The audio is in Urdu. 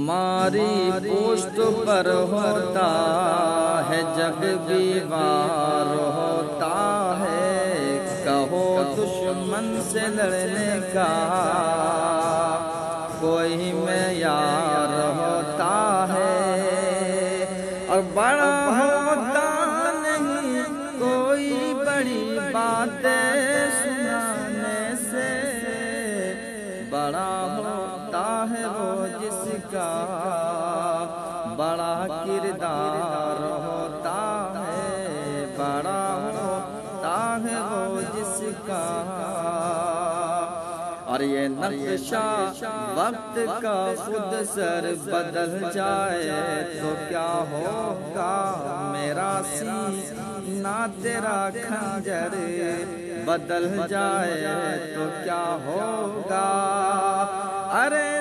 ماری پشت پر ہوتا ہے جب بھی وار ہوتا ہے، کہو دشمن سے لڑنے کا کوئی معیار ہوتا ہے، اور بڑا ہوتا نہیں کوئی بڑی باتیں سنانے سے، بڑا ہوتا ہے وہ جس کا بڑا کردار ہوتا ہے، بڑا ہوتا ہے وہ جس کا۔ اور یہ نقشہ وقت کا خود سر بدل جائے تو کیا ہوگا، میرا سینہ تیرا خنجر بدل جائے تو کیا ہوگا، ارے